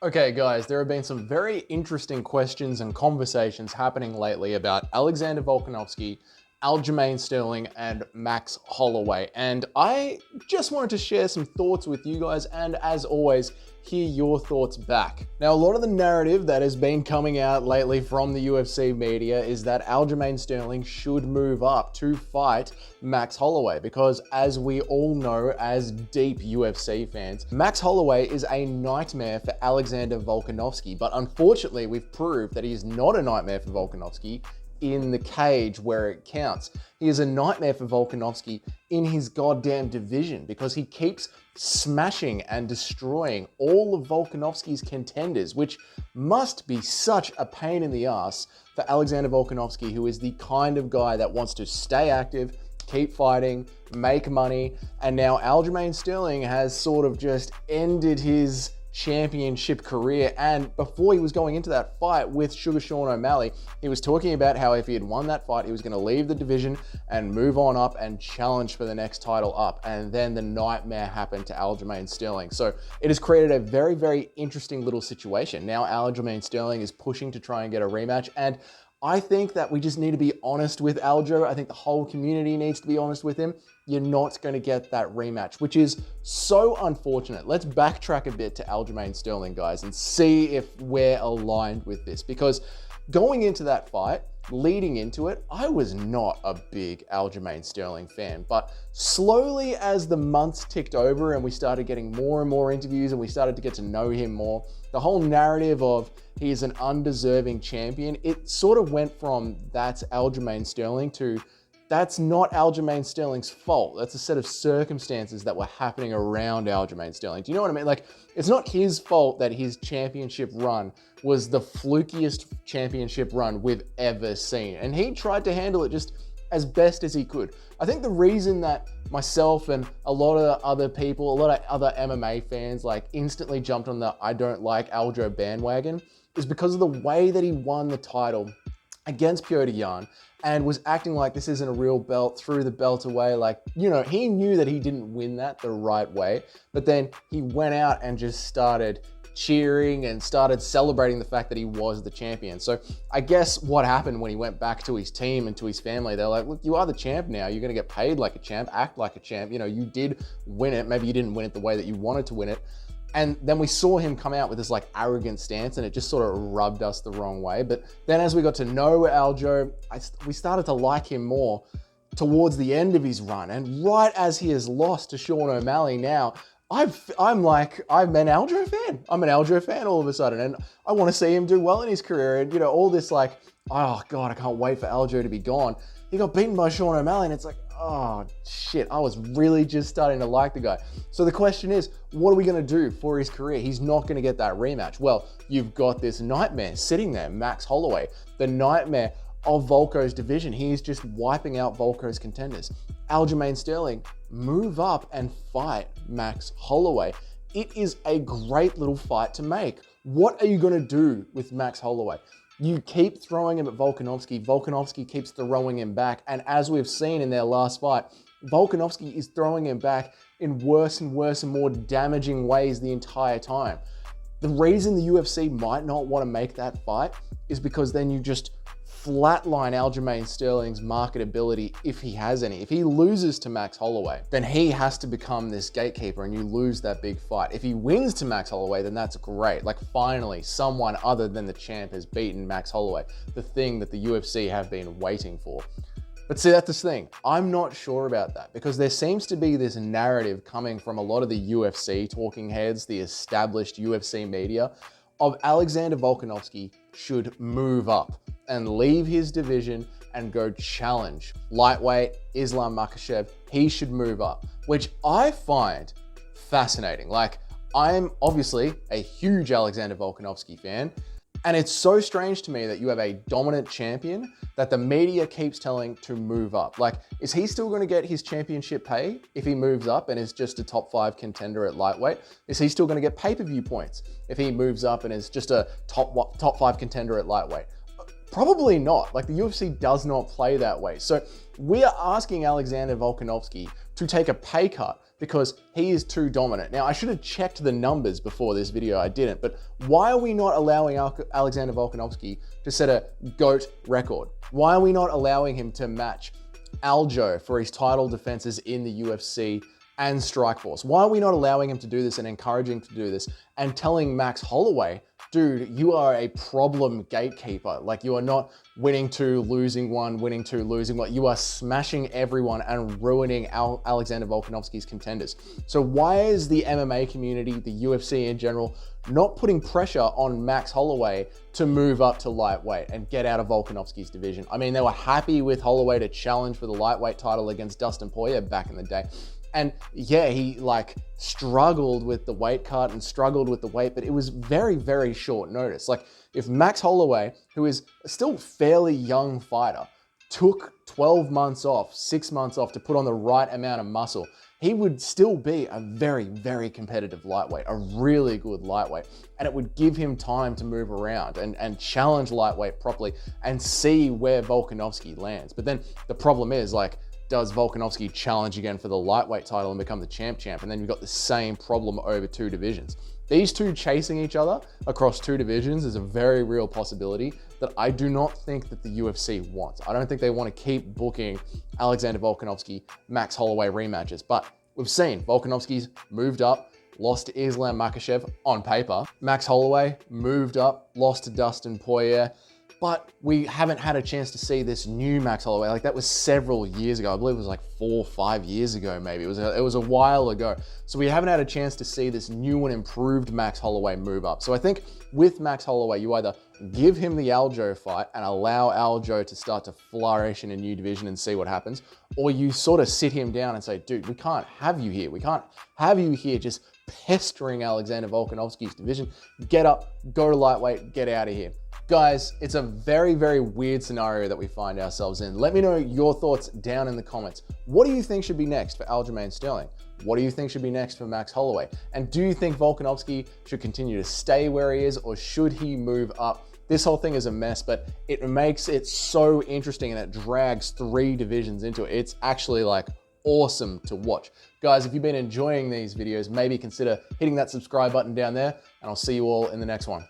Okay guys, there have been some very interesting questions and conversations happening lately about Alexander Volkanovski, Aljamain Sterling, and Max Holloway. And I just wanted to share some thoughts with you guys and, as always, hear your thoughts back. Now, a lot of the narrative that has been coming out lately from the UFC media is that Aljamain Sterling should move up to fight Max Holloway because, as we all know as deep UFC fans, Max Holloway is a nightmare for Alexander Volkanovski. But unfortunately, we've proved that he is not a nightmare for Volkanovski in the cage where it counts. He is a nightmare for Volkanovski in his goddamn division because he keeps smashing and destroying all of Volkanovski's contenders, which must be such a pain in the ass for Alexander Volkanovski, who is the kind of guy that wants to stay active, keep fighting, make money, and now Aljamain Sterling has sort of just ended his championship career. And before he was going into that fight with Sugar Sean O'Malley, he was talking about how if he had won that fight, he was going to leave the division and move on up and challenge for the next title up. And then the nightmare happened to Aljamain Sterling. So it has created a very, very interesting little situation. Now Aljamain Sterling is pushing to try and get a rematch, and I think that we just need to be honest with Aljo. I think the whole community needs to be honest with him. You're not going to get that rematch, which is so unfortunate. Let's backtrack a bit to Aljamain Sterling, guys, and see if we're aligned with this. Because going into that fight, leading into it, I was not a big Aljamain Sterling fan. But slowly as the months ticked over and we started getting more and more interviews and we started to get to know him more, the whole narrative of he's an undeserving champion, it sort of went from that's Aljamain Sterling to that's not Aljamain Sterling's fault. That's a set of circumstances that were happening around Aljamain Sterling. Do you know what I mean? Like, it's not his fault that his championship run was the flukiest championship run we've ever seen. And he tried to handle it just as best as he could. I think the reason that myself and a lot of other people, a lot of other MMA fans, like instantly jumped on the I don't like Aljo bandwagon is because of the way that he won the title against Petr Yan and was acting like this isn't a real belt, threw the belt away. Like, you know, he knew that he didn't win that the right way, but then he went out and just started cheering and started celebrating the fact that he was the champion. So I guess what happened when he went back to his team and to his family, they're like, look, you are the champ now. You're going to get paid like a champ, act like a champ. You know, you did win it. Maybe you didn't win it the way that you wanted to win it. And then we saw him come out with this like arrogant stance and it just sort of rubbed us the wrong way. But then as we got to know Aljo, we started to like him more towards the end of his run. And right as he has lost to Sean O'Malley now, I'm an Aljo fan. I'm an Aljo fan all of a sudden. And I want to see him do well in his career. And, you know, all this like, oh God, I can't wait for Aljo to be gone. He got beaten by Sean O'Malley and it's like, oh shit, I was really just starting to like the guy. So the question is, what are we going to do for his career? He's not going to get that rematch. Well, you've got this nightmare sitting there, Max Holloway, the nightmare of Volko's division. He's just wiping out Volko's contenders. Aljamain Sterling, move up and fight Max Holloway. It is a great little fight to make. What are you going to do with Max Holloway? You keep throwing him at Volkanovski. Volkanovski keeps throwing him back. And as we've seen in their last fight, Volkanovski is throwing him back in worse and worse and more damaging ways the entire time. The reason the UFC might not want to make that fight is because then you just flatline Aljamain Sterling's marketability if he has any. If he loses to Max Holloway, then he has to become this gatekeeper and you lose that big fight. If he wins to Max Holloway, then that's great. Like finally, someone other than the champ has beaten Max Holloway, the thing that the UFC have been waiting for. But see, that's the thing. I'm not sure about that because there seems to be this narrative coming from a lot of the UFC talking heads, the established UFC media, of Alexander Volkanovski should move up and leave his division and go challenge lightweight Islam Makhachev. He should move up, which I find fascinating. Like, I'm obviously a huge Alexander Volkanovski fan, and it's so strange to me that you have a dominant champion that the media keeps telling to move up. Like, is he still going to get his championship pay if he moves up and is just a top 5 contender at lightweight? Is he still going to get pay-per-view points if he moves up and is just a top 5 contender at lightweight? Probably not. Like, the UFC does not play that way. So we are asking Alexander Volkanovski to take a pay cut because he is too dominant. Now, I should have checked the numbers before this video, I didn't, but why are we not allowing Alexander Volkanovski to set a GOAT record? Why are we not allowing him to match Aljo for his title defenses in the UFC and Strikeforce? Why are we not allowing him to do this and encouraging him to do this and telling Max Holloway, dude, you are a problem gatekeeper. Like, you are not winning two, losing one, winning two, losing one. You are smashing everyone and ruining Alexander Volkanovski's contenders. So why is the MMA community, the UFC in general, not putting pressure on Max Holloway to move up to lightweight and get out of Volkanovski's division? I mean, they were happy with Holloway to challenge for the lightweight title against Dustin Poirier back in the day. And yeah, he like struggled with the weight cut and struggled with the weight, but it was very, very short notice. Like, if Max Holloway, who is still a fairly young fighter, took 12 months off, 6 months off to put on the right amount of muscle, he would still be a very, very competitive lightweight, a really good lightweight. And it would give him time to move around and challenge lightweight properly and see where Volkanovski lands. But then the problem is, like, does Volkanovski challenge again for the lightweight title and become the champ? And then you've got the same problem over two divisions. These two chasing each other across two divisions is a very real possibility that I do not think that the UFC wants. I don't think they want to keep booking Alexander Volkanovski, Max Holloway rematches, but we've seen Volkanovski's moved up, lost to Islam Makhachev on paper. Max Holloway moved up, lost to Dustin Poirier. But we haven't had a chance to see this new Max Holloway. Like, that was several years ago. I believe it was like 4 or 5 years ago, maybe. It was a while ago. So we haven't had a chance to see this new and improved Max Holloway move up. So I think with Max Holloway, you either give him the Aljo fight and allow Aljo to start to flourish in a new division and see what happens, or you sort of sit him down and say, dude, we can't have you here. We can't have you here just pestering Alexander Volkanovski's division. Get up, go to lightweight, get out of here. Guys, it's a very, very weird scenario that we find ourselves in. Let me know your thoughts down in the comments. What do you think should be next for Aljamain Sterling? What do you think should be next for Max Holloway? And do you think Volkanovski should continue to stay where he is, or should he move up? This whole thing is a mess, but it makes it so interesting and it drags 3 divisions into it. It's actually like awesome to watch. Guys, if you've been enjoying these videos, maybe consider hitting that subscribe button down there, and I'll see you all in the next one.